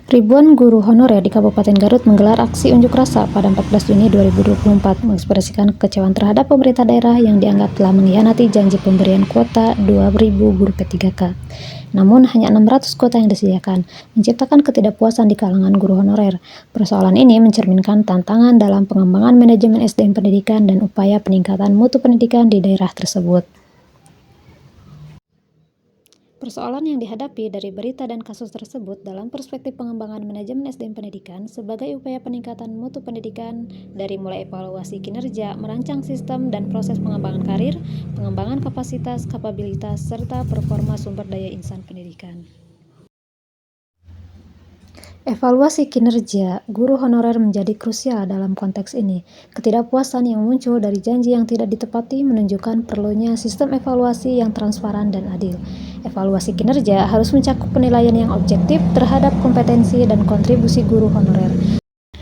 Ribuan guru honorer di Kabupaten Garut menggelar aksi unjuk rasa pada 14 Juni 2024 mengekspresikan kekecewaan terhadap pemerintah daerah yang dianggap telah mengkhianati janji pemberian kuota 2.000 guru P3K. Namun hanya 600 kuota yang disediakan, menciptakan ketidakpuasan di kalangan guru honorer. Persoalan ini mencerminkan tantangan dalam pengembangan manajemen SDM pendidikan dan upaya peningkatan mutu pendidikan di daerah tersebut. Persoalan yang dihadapi dari berita dan kasus tersebut dalam perspektif pengembangan manajemen SDM pendidikan sebagai upaya peningkatan mutu pendidikan dari mulai evaluasi kinerja, merancang sistem dan proses pengembangan karir, pengembangan kapasitas, kapabilitas, serta performa sumber daya insan pendidikan. Evaluasi kinerja guru honorer menjadi krusial dalam konteks ini. Ketidakpuasan yang muncul dari janji yang tidak ditepati menunjukkan perlunya sistem evaluasi yang transparan dan adil. Evaluasi kinerja harus mencakup penilaian yang objektif terhadap kompetensi dan kontribusi guru honorer,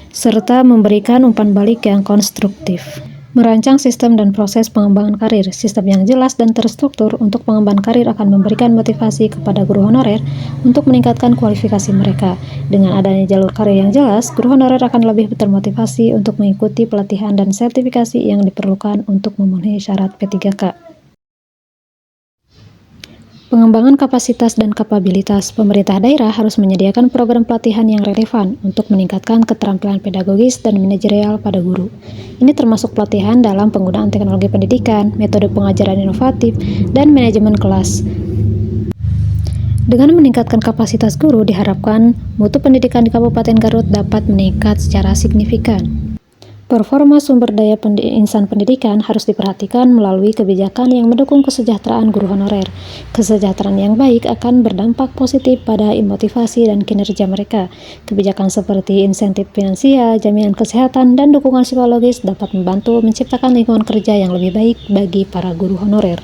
serta memberikan umpan balik yang konstruktif. Merancang sistem dan proses pengembangan karir. Sistem yang jelas dan terstruktur untuk pengembangan karir akan memberikan motivasi kepada guru honorer untuk meningkatkan kualifikasi mereka. Dengan adanya jalur karir yang jelas, guru honorer akan lebih termotivasi untuk mengikuti pelatihan dan sertifikasi yang diperlukan untuk memenuhi syarat P3K. Pengembangan kapasitas dan kapabilitas. Pemerintah daerah harus menyediakan program pelatihan yang relevan untuk meningkatkan keterampilan pedagogis dan manajerial pada guru. Ini termasuk pelatihan dalam penggunaan teknologi pendidikan, metode pengajaran inovatif, dan manajemen kelas. Dengan meningkatkan kapasitas guru, diharapkan mutu pendidikan di Kabupaten Garut dapat meningkat secara signifikan. Performa sumber daya insan pendidikan harus diperhatikan melalui kebijakan yang mendukung kesejahteraan guru honorer. Kesejahteraan yang baik akan berdampak positif pada motivasi dan kinerja mereka. Kebijakan seperti insentif finansial, jaminan kesehatan, dan dukungan psikologis dapat membantu menciptakan lingkungan kerja yang lebih baik bagi para guru honorer.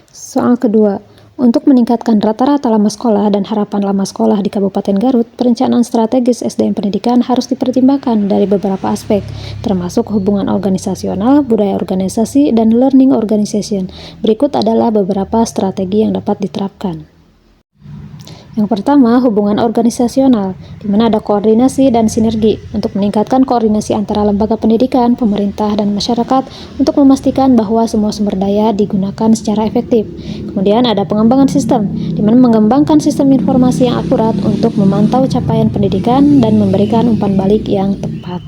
Soal kedua, untuk meningkatkan rata-rata lama sekolah dan harapan lama sekolah di Kabupaten Garut, perencanaan strategis SDM pendidikan harus dipertimbangkan dari beberapa aspek, termasuk hubungan organisasional, budaya organisasi, dan learning organization. Berikut adalah beberapa strategi yang dapat diterapkan. Yang pertama, hubungan organisasional, di mana ada koordinasi dan sinergi untuk meningkatkan koordinasi antara lembaga pendidikan, pemerintah, dan masyarakat untuk memastikan bahwa semua sumber daya digunakan secara efektif. Kemudian ada pengembangan sistem, di mana mengembangkan sistem informasi yang akurat untuk memantau capaian pendidikan dan memberikan umpan balik yang tepat.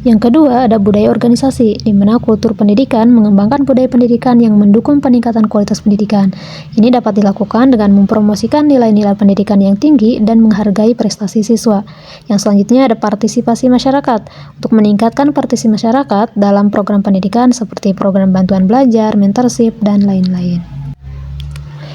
Yang kedua, ada budaya organisasi, di mana kultur pendidikan mengembangkan budaya pendidikan yang mendukung peningkatan kualitas pendidikan. Ini dapat dilakukan dengan mempromosikan nilai-nilai pendidikan yang tinggi dan menghargai prestasi siswa. Yang selanjutnya ada partisipasi masyarakat, untuk meningkatkan partisipasi masyarakat dalam program pendidikan seperti program bantuan belajar, mentorship, dan lain-lain.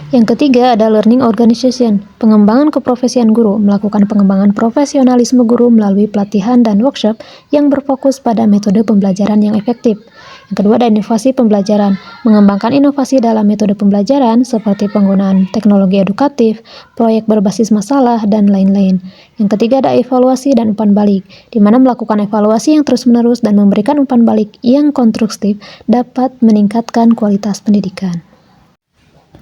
Yang ketiga ada learning organization, pengembangan keprofesian guru, melakukan pengembangan profesionalisme guru melalui pelatihan dan workshop yang berfokus pada metode pembelajaran yang efektif. Yang kedua ada inovasi pembelajaran, mengembangkan inovasi dalam metode pembelajaran seperti penggunaan teknologi edukatif, proyek berbasis masalah, dan lain-lain. Yang ketiga ada evaluasi dan umpan balik, di mana melakukan evaluasi yang terus-menerus dan memberikan umpan balik yang konstruktif dapat meningkatkan kualitas pendidikan.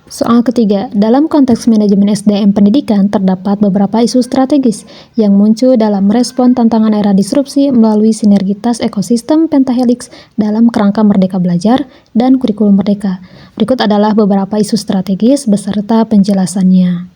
Soal ketiga, dalam konteks manajemen SDM pendidikan terdapat beberapa isu strategis yang muncul dalam merespon tantangan era disrupsi melalui sinergitas ekosistem pentahelix dalam kerangka Merdeka Belajar dan Kurikulum Merdeka. Berikut adalah beberapa isu strategis beserta penjelasannya.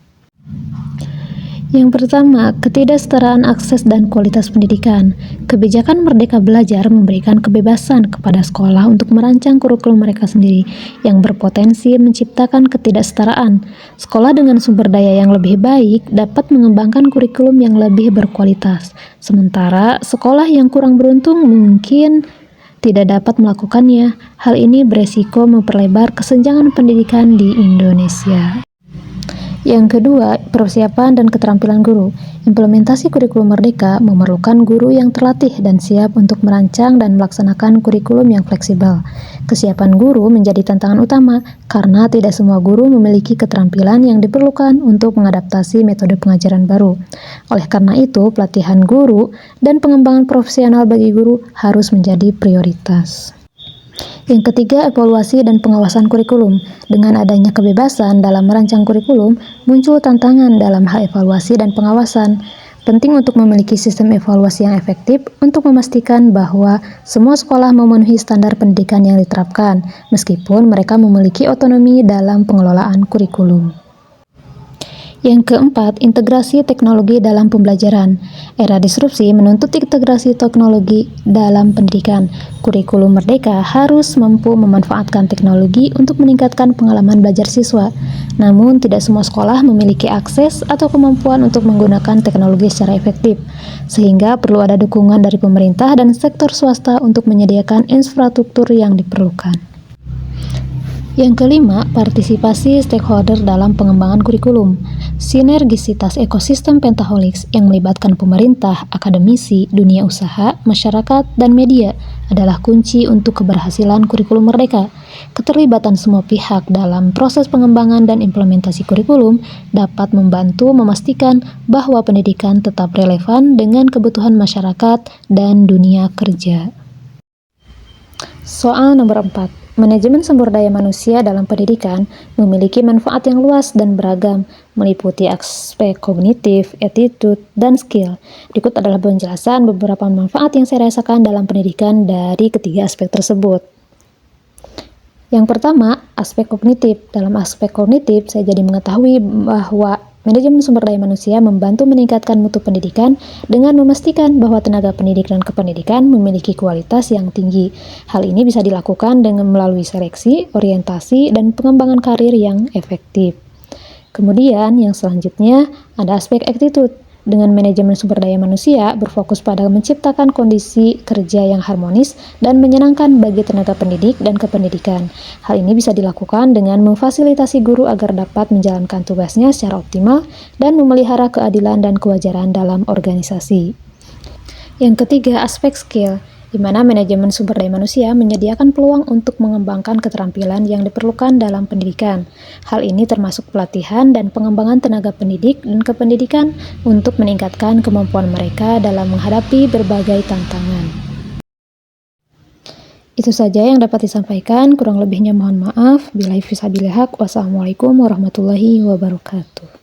Yang pertama, ketidaksetaraan akses dan kualitas pendidikan. Kebijakan Merdeka Belajar memberikan kebebasan kepada sekolah untuk merancang kurikulum mereka sendiri yang berpotensi menciptakan ketidaksetaraan. Sekolah dengan sumber daya yang lebih baik dapat mengembangkan kurikulum yang lebih berkualitas. Sementara sekolah yang kurang beruntung mungkin tidak dapat melakukannya. Hal ini beresiko memperlebar kesenjangan pendidikan di Indonesia. Yang kedua, persiapan dan keterampilan guru. Implementasi kurikulum merdeka memerlukan guru yang terlatih dan siap untuk merancang dan melaksanakan kurikulum yang fleksibel. Kesiapan guru menjadi tantangan utama karena tidak semua guru memiliki keterampilan yang diperlukan untuk mengadaptasi metode pengajaran baru. Oleh karena itu, pelatihan guru dan pengembangan profesional bagi guru harus menjadi prioritas. Yang ketiga, evaluasi dan pengawasan kurikulum. Dengan adanya kebebasan dalam merancang kurikulum, muncul tantangan dalam hal evaluasi dan pengawasan. Penting untuk memiliki sistem evaluasi yang efektif untuk memastikan bahwa semua sekolah memenuhi standar pendidikan yang diterapkan, meskipun mereka memiliki otonomi dalam pengelolaan kurikulum. Yang keempat, integrasi teknologi dalam pembelajaran. Era disrupsi menuntut integrasi teknologi dalam pendidikan. Kurikulum Merdeka harus mampu memanfaatkan teknologi untuk meningkatkan pengalaman belajar siswa. Namun, tidak semua sekolah memiliki akses atau kemampuan untuk menggunakan teknologi secara efektif, sehingga perlu ada dukungan dari pemerintah dan sektor swasta untuk menyediakan infrastruktur yang diperlukan. Yang kelima, partisipasi stakeholder dalam pengembangan kurikulum. Sinergisitas ekosistem Pentahelix yang melibatkan pemerintah, akademisi, dunia usaha, masyarakat, dan media adalah kunci untuk keberhasilan kurikulum Merdeka. Keterlibatan semua pihak dalam proses pengembangan dan implementasi kurikulum dapat membantu memastikan bahwa pendidikan tetap relevan dengan kebutuhan masyarakat dan dunia kerja. Soal nomor 4. Manajemen sumber daya manusia dalam pendidikan memiliki manfaat yang luas dan beragam, meliputi aspek kognitif, attitude, dan skill. Berikut adalah penjelasan beberapa manfaat yang saya rasakan dalam pendidikan dari ketiga aspek tersebut. Yang pertama, aspek kognitif. Dalam aspek kognitif, saya jadi mengetahui bahwa manajemen sumber daya manusia membantu meningkatkan mutu pendidikan dengan memastikan bahwa tenaga pendidik dan kependidikan memiliki kualitas yang tinggi. Hal ini bisa dilakukan dengan melalui seleksi, orientasi, dan pengembangan karir yang efektif. Kemudian, yang selanjutnya ada aspek attitude. Dengan manajemen sumber daya manusia berfokus pada menciptakan kondisi kerja yang harmonis dan menyenangkan bagi tenaga pendidik dan kependidikan. Hal ini bisa dilakukan dengan memfasilitasi guru agar dapat menjalankan tugasnya secara optimal dan memelihara keadilan dan kewajaran dalam organisasi. Yang ketiga, aspek skill, di mana manajemen sumber daya manusia menyediakan peluang untuk mengembangkan keterampilan yang diperlukan dalam pendidikan. Hal ini termasuk pelatihan dan pengembangan tenaga pendidik dan kependidikan untuk meningkatkan kemampuan mereka dalam menghadapi berbagai tantangan. Itu saja yang dapat disampaikan, kurang lebihnya mohon maaf. Billahi fisabilillah. Wassalamualaikum warahmatullahi wabarakatuh.